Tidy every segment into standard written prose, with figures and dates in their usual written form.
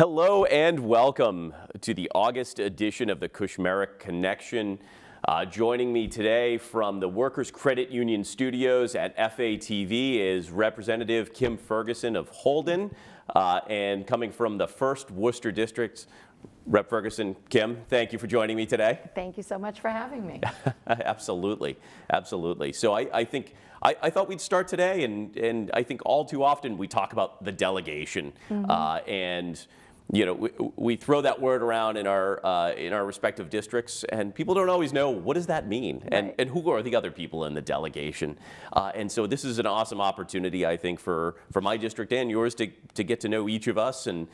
Hello and welcome to the August edition of the Kushmerek Connection. Joining me today from the Workers Credit Union studios at FATV is Representative Kim Ferguson of Holden, and coming from the 1st Worcester District, Rep. Ferguson, Kim, thank you for joining me today. Thank you so much for having me. Absolutely, absolutely. So I thought we'd start today, and I think all too often we talk about the delegation, and you know, we throw that word around in our respective districts, and people don't always know what does that mean, Right. and who are the other people in the delegation. And so this is an awesome opportunity, I think, for my district and yours to get to know each of us and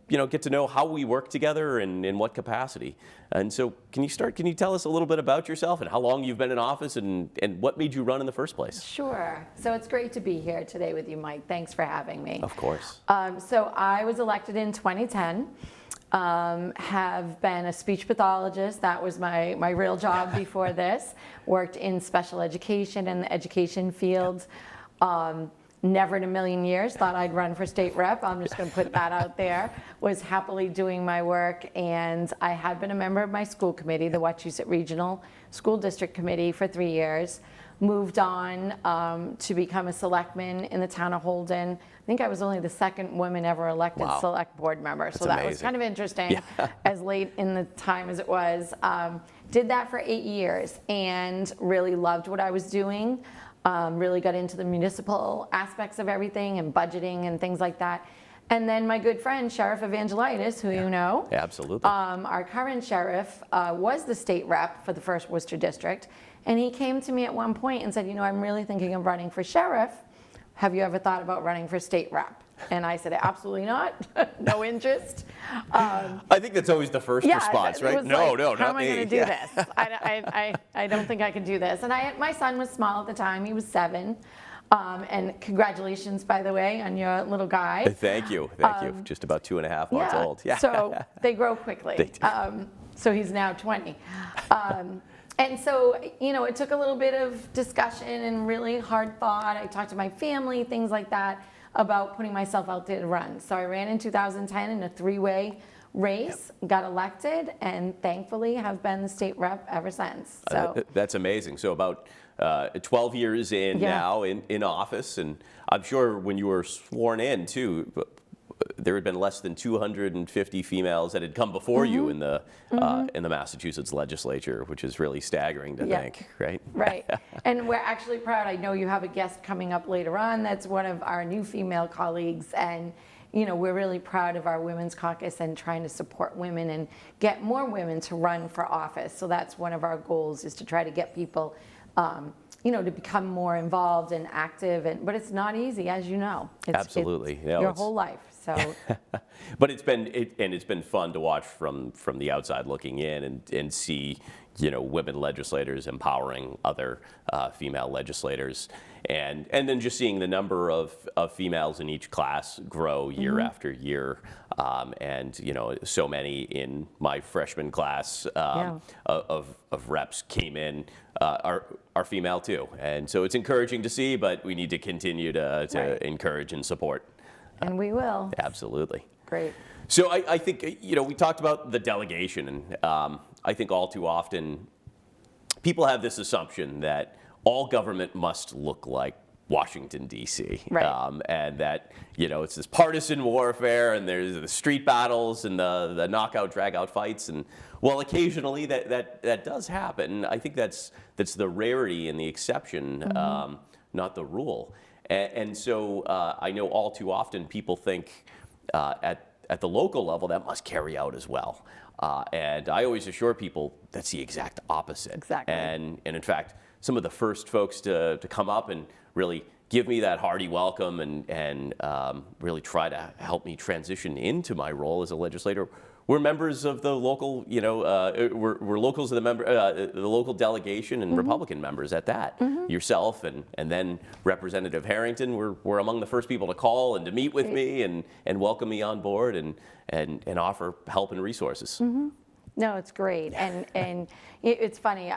get to know how we work together and in what capacity. And so can you tell us a little bit about yourself and how long you've been in office and what made you run in the first place? Sure. So it's great to be here today with you, Mike. Thanks for having me. Of course. So I was elected in 2010. Have been a speech pathologist. That was my real job before this. Worked in special education and the education field. Never in a million years thought I'd run for state rep. I'm just going to put that out there. Was happily doing my work, and I had been a member of my school committee, the Wachusett Regional School District Committee, for 3 years. Moved on to become a selectman in the town of Holden. I think I was only the second woman ever elected select board member, so that was kind of interesting, as late in the time as it was. Did that for 8 years and really loved what I was doing. Really got into the municipal aspects of everything and budgeting and things like that. And then my good friend, Sheriff Evangelitis, who you know. Absolutely. Our current sheriff was the state rep for the 1st Worcester District. And he came to me at one point and said, you know, I'm really thinking of running for sheriff. Have you ever thought about running for state rep? And I said, absolutely not. No interest. I think that's always the first response, right? No, how not am I me. going to do this? I don't think I can do this. And my son was small at the time. He was 7. And congratulations, by the way, on your little guy. Thank you. Just about 2.5 months old. Yeah. So they grow quickly. They do. So he's now 20. And so, you know, it took a little bit of discussion and really hard thought. I talked to my family, things like that, about putting myself out there to run. So I ran in 2010 in a 3-way race, got elected, and thankfully have been the state rep ever since. So That's amazing. So about 12 years in now in office, and I'm sure when you were sworn in too, there had been less than 250 females that had come before you in the Massachusetts legislature, which is really staggering to think, right? Right. And we're actually proud. I know you have a guest coming up later on that's one of our new female colleagues, and you know, we're really proud of our Women's Caucus and trying to support women and get more women to run for office. So that's one of our goals, is to try to get people you know, to become more involved and active, but it's not easy, as you know. Absolutely. It's your whole life. So, but it's been fun to watch from the outside looking in and see, you know, women legislators empowering other female legislators, and then just seeing the number of females in each class grow year after year, and you know, so many in my freshman class of reps came in are female too, and so it's encouraging to see, but we need to continue to encourage and support. And we will. Absolutely. Great. So I think, you know, we talked about the delegation, and I think all too often people have this assumption that all government must look like Washington, D.C. Right. And that, you know, it's this partisan warfare, and there's the street battles and the knockout, drag-out fights. And well, occasionally that does happen. I think that's the rarity and the exception, not the rule. And so I know all too often people think at the local level that must carry out as well. And I always assure people that's the exact opposite. Exactly. And in fact, some of the first folks to come up and really give me that hearty welcome and really try to help me transition into my role as a legislator were members of the local, you know, were locals of the local delegation and Republican members at that. Yourself and then Representative Harrington were among the first people to call and to meet with me and welcome me on board and offer help and resources. No, it's great. And it's funny,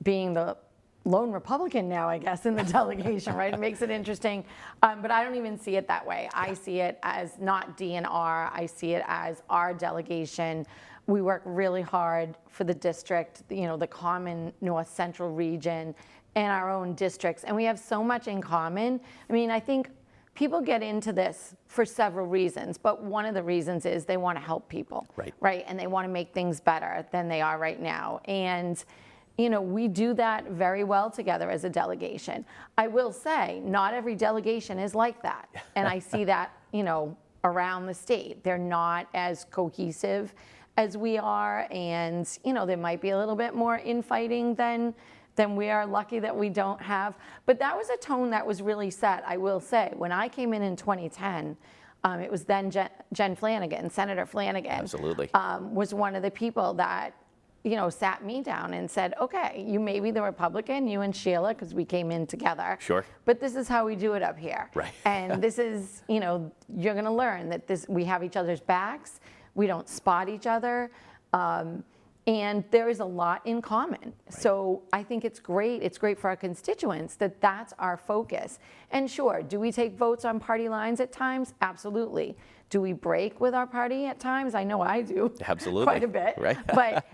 being the lone Republican now, I guess, in the delegation, right? It makes it interesting. But I don't even see it that way. I see it as not DNR. I see it as our delegation. We work really hard for the district, the common North Central region and our own districts. And we have so much in common. I mean, I think people get into this for several reasons, but one of the reasons is they want to help people, right? And they want to make things better than they are right now. And we do that very well together as a delegation. I will say, not every delegation is like that. And I see that, around the state. They're not as cohesive as we are. And, there might be a little bit more infighting than we are lucky that we don't have. But that was a tone that was really set, I will say. When I came in 2010, it was then Jen Flanagan, Senator Flanagan. Absolutely. Was one of the people that sat me down and said, okay, you may be the Republican, you and Sheila, because we came in together. Sure. But this is how we do it up here. Right. And this is, you're going to learn that we have each other's backs. We don't spot each other. And there is a lot in common. Right. So I think it's great. It's great for our constituents that that's our focus. And sure, do we take votes on party lines at times? Absolutely. Do we break with our party at times? I know I do. Absolutely. Quite a bit. Right. But,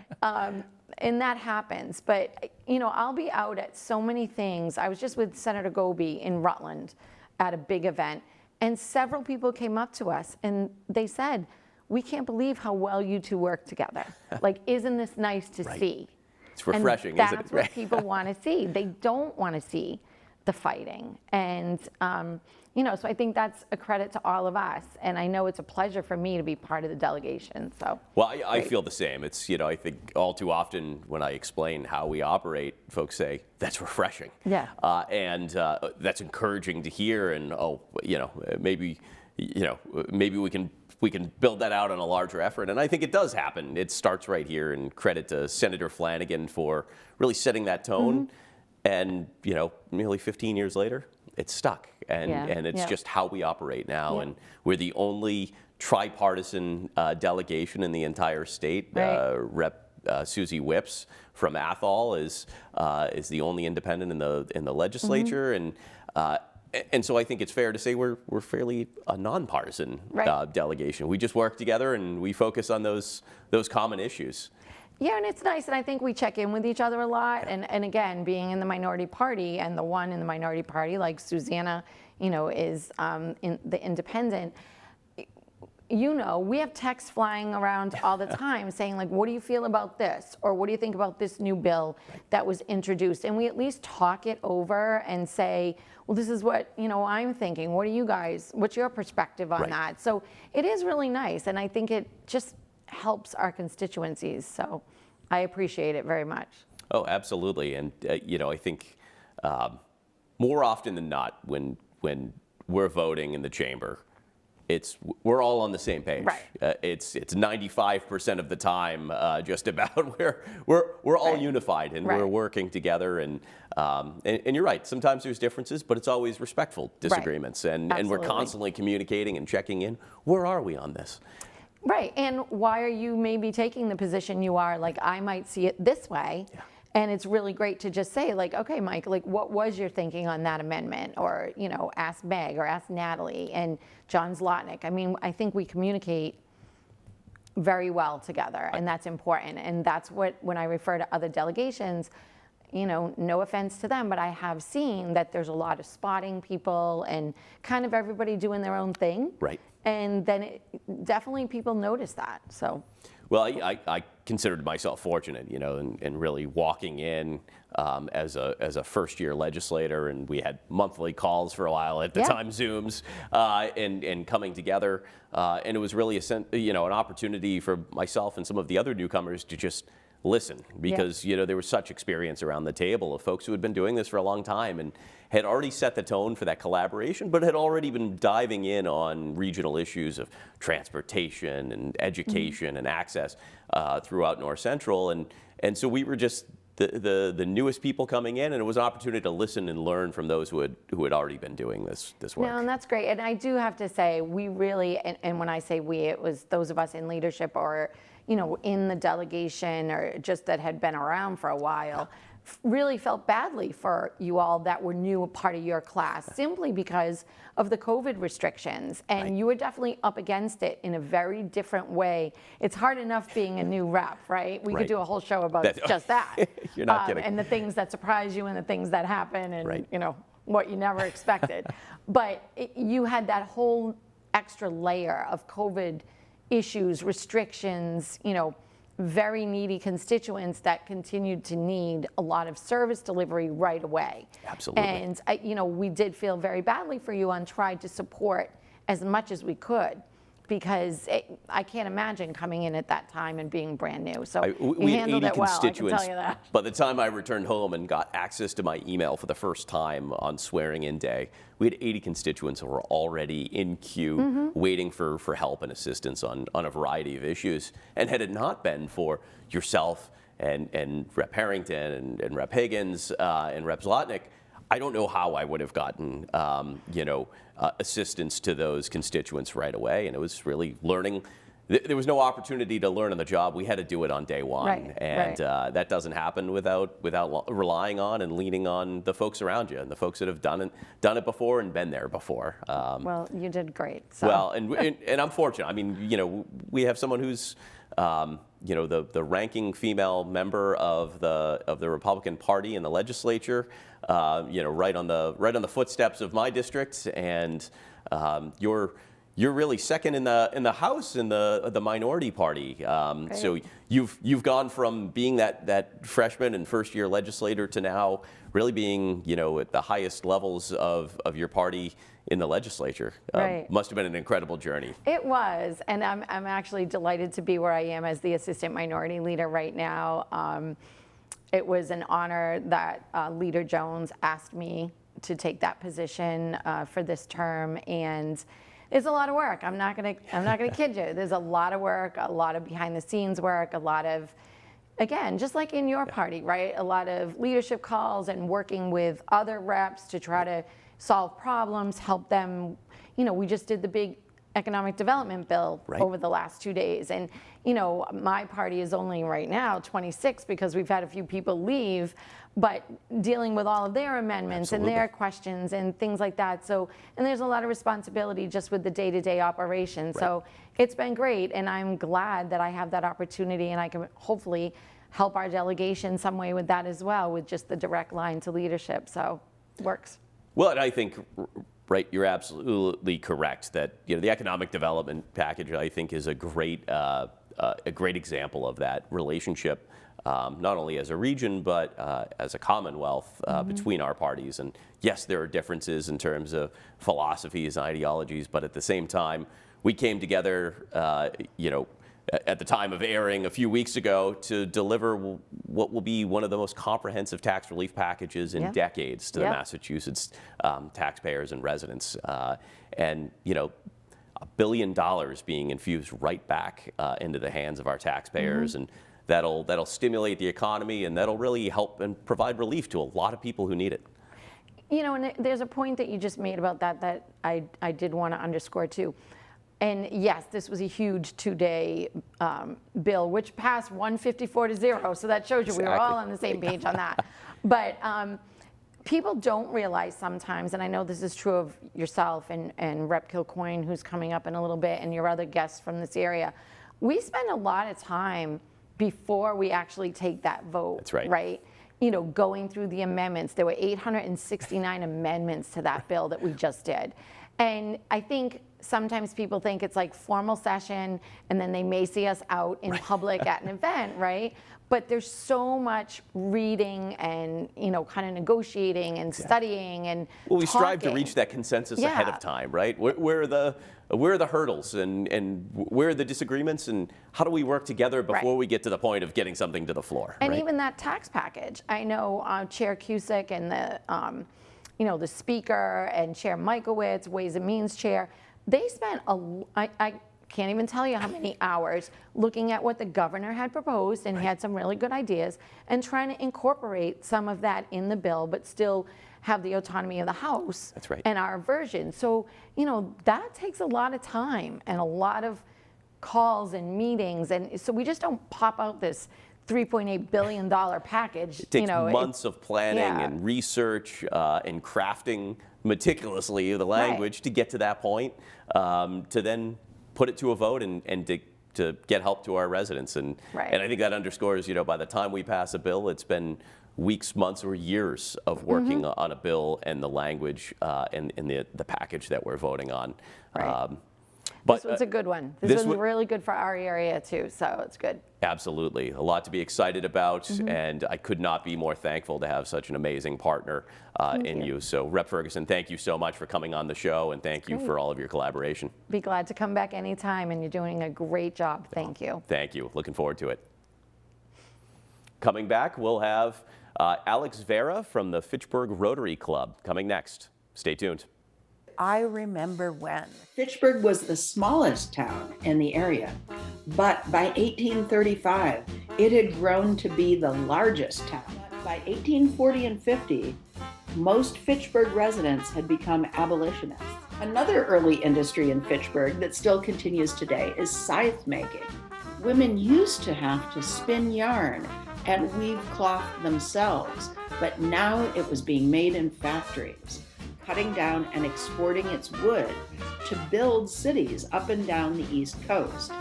and that happens. But, I'll be out at so many things. I was just with Senator Goby in Rutland at a big event, and several people came up to us and they said, we can't believe how well you two work together. Like, isn't this nice to see? It's refreshing, and isn't it? that's what people want to see. They don't want to see the fighting. And, so I think that's a credit to all of us. And I know it's a pleasure for me to be part of the delegation. So. Well, I feel the same. It's, I think all too often when I explain how we operate, folks say, that's refreshing. Yeah. And that's encouraging to hear. And, maybe we can build that out on a larger effort. And I think it does happen. It starts right here. And credit to Senator Flanagan for really setting that tone. And, nearly 15 years later, it's stuck. And it's just how we operate now. And we're the only tripartisan delegation in the entire state. Right. Rep Susie Whips from Athol is the only independent in the legislature. And so I think it's fair to say we're fairly a nonpartisan delegation. We just work together and we focus on those common issues. Yeah, and it's nice, and I think we check in with each other a lot. And again, being in the minority party, and the one in the minority party, like Susanna, is in the independent. We have texts flying around all the time saying, like, what do you feel about this? Or what do you think about this new bill that was introduced? And we at least talk it over and say, well, this is what, I'm thinking. What are you guys, what's your perspective on that? So it is really nice. And I think it just helps our constituencies. So I appreciate it very much. Oh, absolutely. And, I think more often than not, when we're voting in the chamber, we're all on the same page. Right. It's 95% of the time just about where we're all unified and we're working together. And you're right. Sometimes there's differences, but it's always respectful disagreements. And we're constantly communicating and checking in. Where are we on this? Right. And why are you maybe taking the position you are? Like, I might see it this way. Yeah. And it's really great to just say, like, okay, Mike, like, what was your thinking on that amendment? Or, ask Meg or ask Natalie and John Zlotnick. I mean, I think we communicate very well together, and that's important. And that's what, when I refer to other delegations, no offense to them, but I have seen that there's a lot of spotting people and kind of everybody doing their own thing. Right. And then definitely people notice that. So. Well, I considered myself fortunate, and really walking in as a first-year legislator, and we had monthly calls for a while at the time, Zooms, and coming together, and it was really an opportunity for myself and some of the other newcomers to just listen, because there was such experience around the table of folks who had been doing this for a long time and had already set the tone for that collaboration, but had already been diving in on regional issues of transportation and education and access throughout North Central. And so we were just the newest people coming in, and it was an opportunity to listen and learn from those who had already been doing this work. No, and that's great. And I do have to say, we really, and when I say we, it was those of us in leadership or in the delegation or just that had been around for a while, really felt badly for you all that were new a part of your class simply because of the COVID restrictions. And Right. you were definitely up against it in a very different way. It's hard enough being a new rep, right? We Right. could do a whole show about That- just that. You're not kidding. And the things that surprise you and the things that happen and, Right. you know, what you never expected. But you had that whole extra layer of COVID issues, restrictions, you know, very needy constituents that continued to need a lot of service delivery right away. Absolutely. And, you know, we did feel very badly for you and tried to support as much as we could because I can't imagine coming in at that time and being brand new. So you we had handled 80 it well, I can constituents. tell you that. By the time I returned home and got access to my email for the first time on swearing-in day, we had 80 constituents who were already in queue Mm-hmm. waiting for help and assistance on a variety of issues. And had it not been for yourself and Rep. Harrington and Rep. Higgins and Rep. Zlotnick, I don't know how I would have gotten, assistance to those constituents right away. And it was really learning. There was no opportunity to learn on the job. We had to do it on day one. Right, And right. that doesn't happen without relying on and leaning on the folks around you and the folks that have done it before and been there before. Well, you did great. So. Well, and I'm fortunate. I mean, you know, we have someone who's, the ranking female member of the Republican Party in the legislature, right on the footsteps of my district, and you're really second in the House in the minority party. So you've gone from being that freshman and first year legislator to now really being at the highest levels of your party in the legislature. Right. Must have been an incredible journey. It was, and I'm actually delighted to be where I am as the assistant minority leader right now. It was an honor that Leader Jones asked me to take that position for this term, and it's a lot of work. I'm not gonna kid you. There's a lot of work, a lot of behind the scenes work, a lot of, again, just like in your party, right? A lot of leadership calls and working with other reps to try to solve problems, help them. We just did the big economic development bill over the last 2 days. And, my party is only right now 26 because we've had a few people leave, but dealing with all of their amendments and their questions and things like that. So, and there's a lot of responsibility just with the day-to-day operation. So it's been great, and I'm glad that I have that opportunity, and I can hopefully help our delegation some way with that as well, with just the direct line to leadership. So it works. Well, and I think, you're absolutely correct that the economic development package, I think, is a great example of that relationship, not only as a region but as a commonwealth between our parties. And yes, there are differences in terms of philosophies and ideologies, but at the same time, we came together, at the time of airing a few weeks ago to deliver what will be one of the most comprehensive tax relief packages in decades to the Massachusetts taxpayers and residents. And $1 billion being infused right back into the hands of our taxpayers. And that'll stimulate the economy, and that'll really help and provide relief to a lot of people who need it. And there's a point that you just made about that I did want to underscore too. And yes, this was a huge 2-day bill, which passed 154-0. So that shows you we were all on the same page on that. But people don't realize sometimes, and I know this is true of yourself and Rep. Kilcoyne, who's coming up in a little bit, and your other guests from this area, we spend a lot of time before we actually take that vote. That's right. Right? Going through the amendments. There were 869 amendments to that bill that we just did. And I think sometimes people think it's like formal session, and then they may see us out in public at an event, right? But there's so much reading and, kind of negotiating and studying and Well, we strive to talking. reach that consensus ahead of time, right? Where are the hurdles and where are the disagreements, and how do we work together before we get to the point of getting something to the floor? And even that tax package. I know Chair Cusick and the Speaker and Chair Michaelwitz, Ways and Means Chair, they spent I can't even tell you how many hours looking at what the governor had proposed, and he had some really good ideas, and trying to incorporate some of that in the bill, but still have the autonomy of the House and our version. So, that takes a lot of time and a lot of calls and meetings. And so we just don't pop out this $3.8 billion package. It takes months of planning and research and crafting meticulously the language to get to that point, to then put it to a vote and to get help to our residents. And I think that underscores, by the time we pass a bill, it's been weeks, months, or years of working on a bill and the language and the package that we're voting on. But this one's a good one. This one's really good for our area too, so it's good. Absolutely. A lot to be excited about, and I could not be more thankful to have such an amazing partner in you. So Rep. Ferguson, thank you so much for coming on the show, and thank you for all of your collaboration. Be glad to come back anytime, and you're doing a great job. Thank you. Thank you. Looking forward to it. Coming back, we'll have Alex Vera from the Fitchburg Rotary Club coming next. Stay tuned. I remember when. Fitchburg was the smallest town in the area, but by 1835, it had grown to be the largest town. By 1840 and 50, most Fitchburg residents had become abolitionists. Another early industry in Fitchburg that still continues today is scythe making. Women used to have to spin yarn and weave cloth themselves, but now it was being made in factories, cutting down and exporting its wood to build cities up and down the East Coast,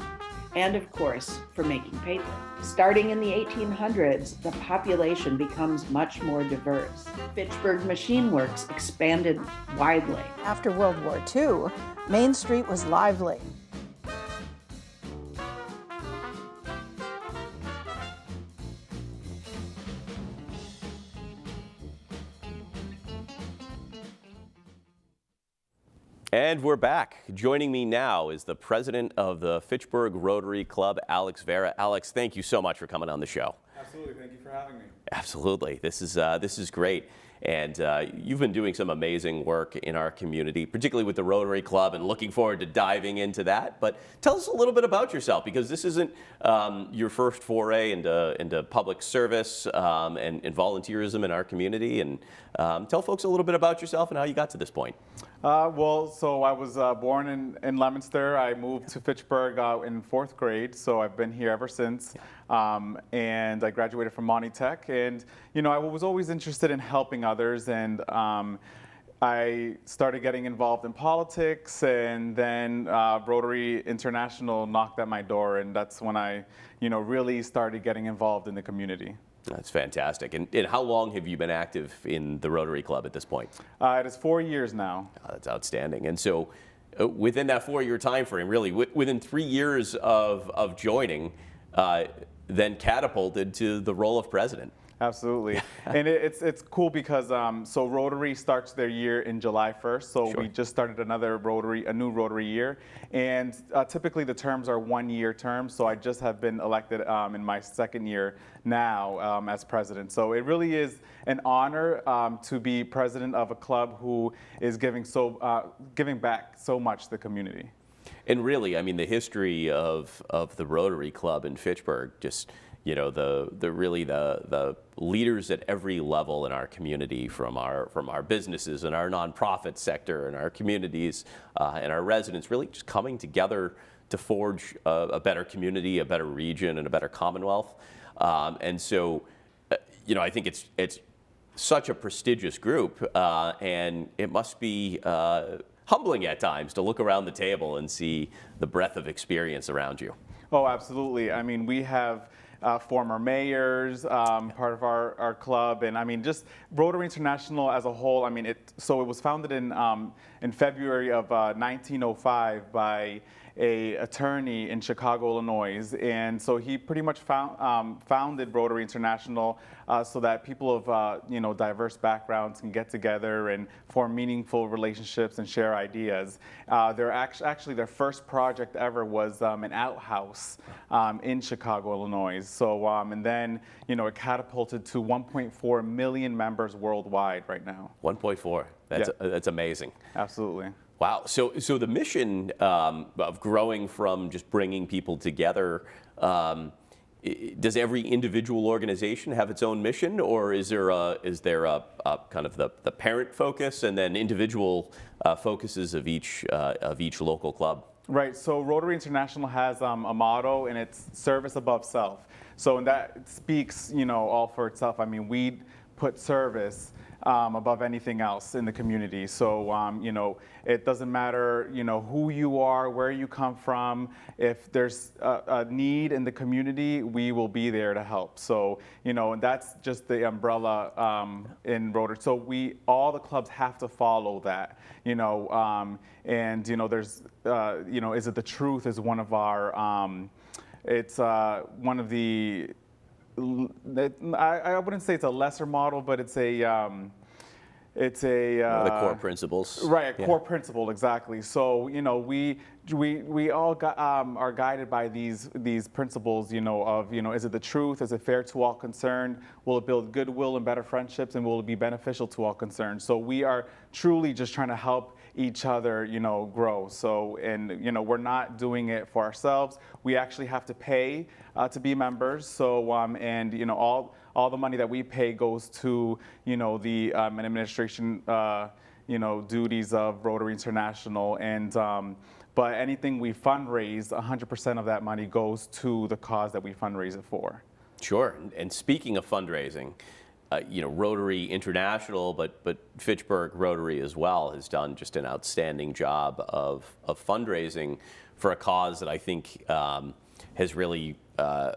and of course, for making paper. Starting in the 1800s, the population becomes much more diverse. Fitchburg Machine Works expanded widely. After World War II, Main Street was lively. And we're back. Joining me now is the president of the Fitchburg Rotary Club, Alex Vera. Alex, thank you so much for coming on the show. Absolutely. Thank you for having me. Absolutely. This is great. And you've been doing some amazing work in our community, particularly with the Rotary Club, and looking forward to diving into that. But tell us a little bit about yourself, because this isn't your first foray into public service and volunteerism in our community. And tell folks a little bit about yourself and how you got to this point. So I was born in Leominster. I moved to Fitchburg in 4th grade, so I've been here ever since. And I graduated from Monty Tech, and I was always interested in helping others, and I started getting involved in politics, and then Rotary International knocked at my door, and that's when I really started getting involved in the community. That's fantastic. And how long have you been active in the Rotary Club at this point? It is 4 years now. Oh, that's outstanding. And so within that 4-year time frame, really, within 3 years of joining, then catapulted to the role of president. Absolutely. And it's cool because so Rotary starts their year in July 1st. So we just started a new Rotary year. And typically the terms are 1-year terms. So I just have been elected in my 2nd year now as president. So it really is an honor to be president of a club who is giving back so much to the community. And really, I mean, the history of the Rotary Club in Fitchburg, just the leaders at every level in our community, from our businesses and our nonprofit sector and our communities and our residents, really just coming together to forge a better community, a better region, and a better Commonwealth. And so, I think it's such a prestigious group, and it must be humbling at times to look around the table and see the breadth of experience around you. Oh, absolutely. I mean, we have former mayors, part of our club, and I mean, just Rotary International as a whole. I mean, it was founded in February of 1905 by a attorney in Chicago, Illinois, and so he pretty much founded Rotary International so that people of diverse backgrounds can get together and form meaningful relationships and share ideas. Actually, their first project ever was an outhouse in Chicago, Illinois. So and then it catapulted to 1.4 million members worldwide right now. 1.4. That's amazing. Absolutely. Wow. So the mission of growing from just bringing people together does every individual organization have its own mission, or is there a kind of the parent focus and then individual focuses of each local club? Right, so Rotary International has a motto, and it's service above self. So and that speaks, all for itself. I mean, we put service above anything else in the community. So, it doesn't matter, who you are, where you come from. If there's a need in the community, we will be there to help. So, and that's just the umbrella in Rotary. So all the clubs have to follow that, and, there's, Is It the Truth is one of our, it's one of the, I wouldn't say it's a lesser model, but it's a one of the core principles. Right, a core principle, exactly. So we all are guided by these principles. Is it the truth? Is it fair to all concerned? Will it build goodwill and better friendships? And will it be beneficial to all concerned? So we are truly just trying to help each other, grow. So, and we're not doing it for ourselves. We actually have to pay to be members. So, and all the money that we pay goes to, the administration, duties of Rotary International. And but anything we fundraise, 100% of that money goes to the cause that we fundraise it for. Sure. And speaking of fundraising, Rotary International, but Fitchburg Rotary as well has done just an outstanding job of fundraising for a cause that I think has really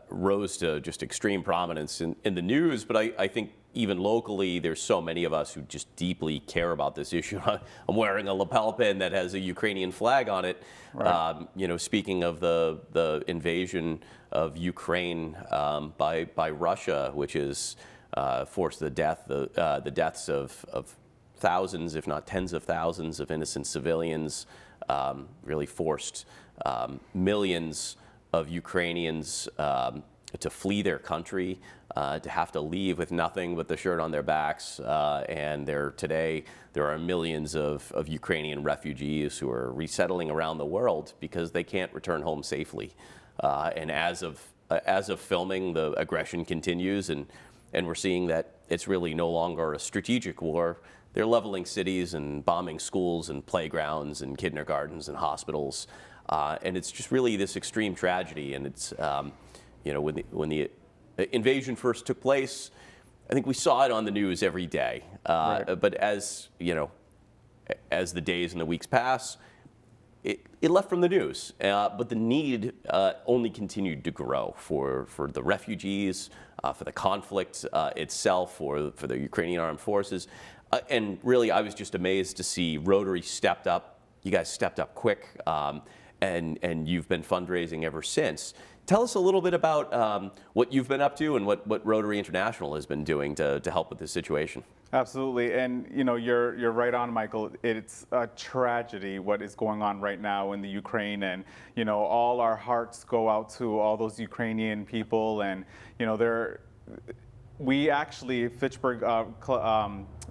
rose to just extreme prominence in the news. But I think even locally, there's so many of us who just deeply care about this issue. I'm wearing a lapel pin that has a Ukrainian flag on it. Right. Speaking of the invasion of Ukraine by Russia, which is forced the deaths of thousands, if not tens of thousands, of innocent civilians, really forced millions of Ukrainians to flee their country, to have to leave with nothing but the shirt on their backs. And today there are millions of Ukrainian refugees who are resettling around the world because they can't return home safely. And as of filming, the aggression continues, and we're seeing that it's really no longer a strategic war. They're leveling cities and bombing schools and playgrounds and kindergartens and hospitals. And it's just really this extreme tragedy. And it's, when the invasion first took place, I think we saw it on the news every day. Right. But as the days and the weeks pass, it left from the news. But the need only continued to grow for the refugees, for the conflict itself, for the Ukrainian armed forces. And really, I was just amazed to see Rotary stepped up. You guys stepped up quick, and you've been fundraising ever since. Tell us a little bit about what you've been up to and what Rotary International has been doing to help with this situation. Absolutely, and you're right on, Michael. It's a tragedy what is going on right now in the Ukraine, and all our hearts go out to all those Ukrainian people, and we actually Fitchburg,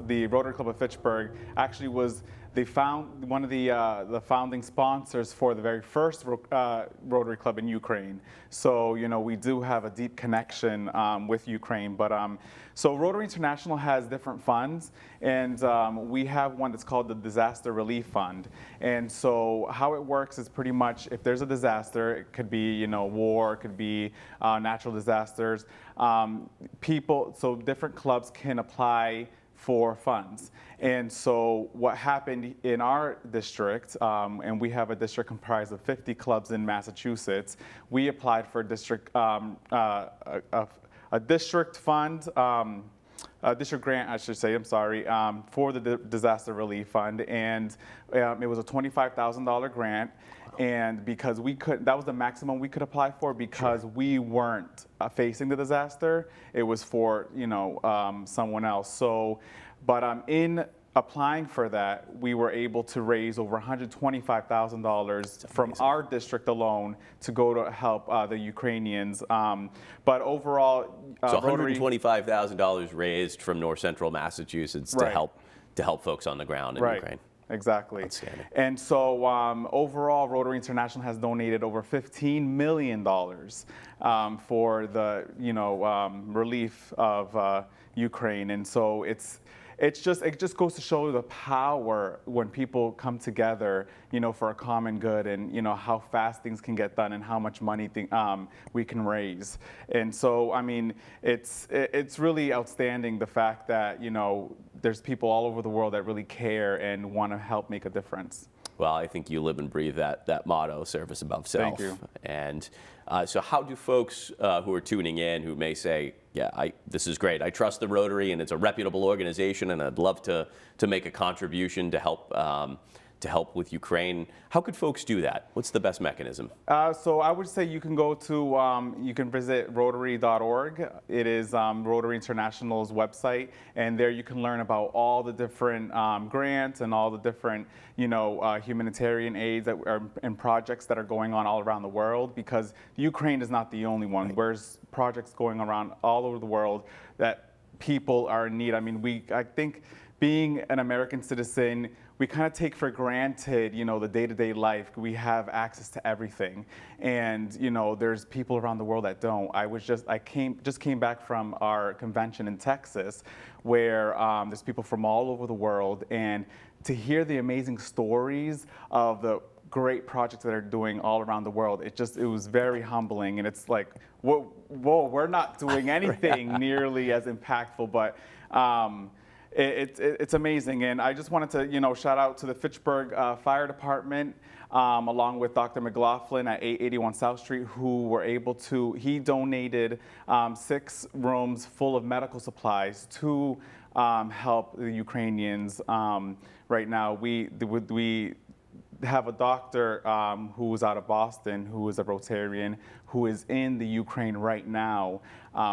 the Rotary Club of Fitchburg, actually was one of the founding sponsors for the very first Rotary Club in Ukraine. So we do have a deep connection with Ukraine. But so Rotary International has different funds, and we have one that's called the Disaster Relief Fund. And so how it works is pretty much if there's a disaster, it could be war, it could be natural disasters. So different clubs can apply for funds. And so what happened in our district, and we have a district comprised of 50 clubs in Massachusetts, we applied for a district district fund, a district grant, I should say, I'm sorry, for the disaster relief fund. And it was a $25,000 grant. And because that was the maximum we could apply for because Sure. we weren't facing the disaster. It was for, someone else. So, but in applying for that, we were able to raise over $125,000 from our district alone to go to help the Ukrainians. But overall, so $125,000 raised from North Central Massachusetts Right. to help folks on the ground in Right. Ukraine. Exactly. Outstanding. And so overall, Rotary International has donated over $15 million for the relief of Ukraine. And so it just goes to show the power when people come together, for a common good, and how fast things can get done and how much money we can raise. And so I mean, it's really outstanding, the fact that there's people all over the world that really care and want to help make a difference. Well, I think you live and breathe that motto, service above self. Thank you. And so how do folks who are tuning in, who may say, yeah, this is great, I trust the Rotary and it's a reputable organization and I'd love to make a contribution to help with Ukraine, how could folks do that? What's the best mechanism? So I would say you can go to, you can visit Rotary.org. It is Rotary International's website, and there you can learn about all the different grants and all the different, humanitarian aids and projects that are going on all around the world, because Ukraine is not the only one. Right. There's projects going around all over the world that people are in need. I mean, I think being an American citizen, we kind of take for granted, the day-to-day life. We have access to everything, and there's people around the world that don't. I just came back from our convention in Texas, where there's people from all over the world, and to hear the amazing stories of the great projects that are doing all around the world, it was very humbling, and it's like, whoa, we're not doing anything nearly as impactful, but. It's amazing, and I just wanted to shout out to the Fitchburg Fire Department, along with Dr. McLaughlin at 881 South Street, who he donated 6 rooms full of medical supplies to help the Ukrainians. Right now, we have a doctor who is out of Boston, who is a Rotarian, who is in the Ukraine right now,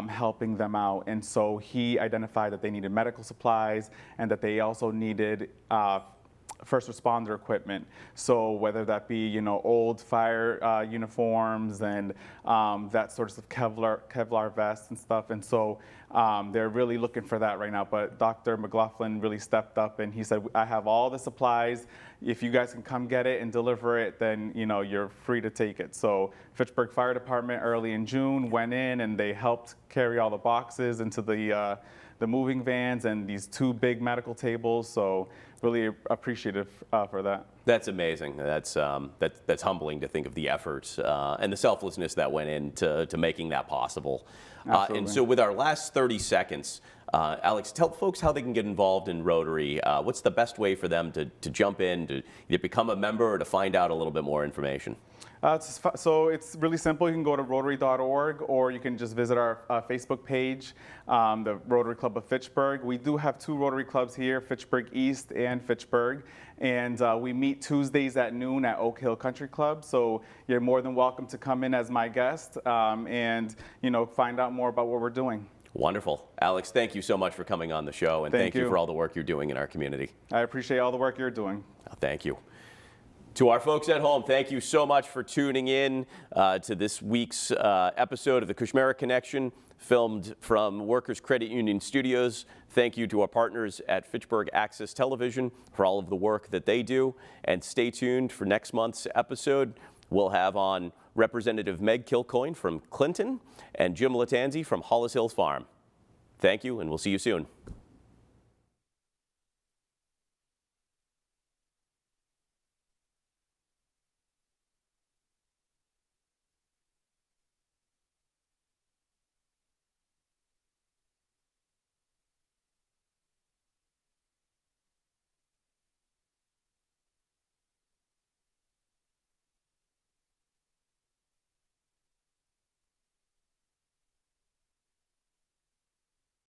helping them out. And so he identified that they needed medical supplies and that they also needed first responder equipment. So whether that be, old fire uniforms and that sort of Kevlar vests and stuff. And so they're really looking for that right now. But Dr. McLaughlin really stepped up, and he said, I have all the supplies. If you guys can come get it and deliver it, then you're free to take it. So Fitchburg Fire Department early in June went in, and they helped carry all the boxes into the moving vans and these 2 big medical tables. So really appreciative for that. That's amazing. That's humbling to think of the efforts and the selflessness that went into making that possible. And so with our last 30 seconds, Alex, tell folks how they can get involved in Rotary. What's the best way for them to jump in, to either become a member or to find out a little bit more information? So it's really simple. You can go to Rotary.org, or you can just visit our Facebook page, the Rotary Club of Fitchburg. We do have 2 Rotary clubs here, Fitchburg East and Fitchburg, and we meet Tuesdays at noon at Oak Hill Country Club. So you're more than welcome to come in as my guest and find out more about what we're doing. Wonderful. Alex, thank you so much for coming on the show, and thank you for all the work you're doing in our community. I appreciate all the work you're doing. Thank you. To our folks at home, thank you so much for tuning in to this week's episode of the Kushmerek Connection, filmed from Workers Credit Union Studios. Thank you to our partners at Fitchburg Access Television for all of the work that they do. And stay tuned for next month's episode. We'll have on Representative Meg Kilcoyne from Clinton and Jim Latanzi from Hollis Hills Farm. Thank you, and we'll see you soon.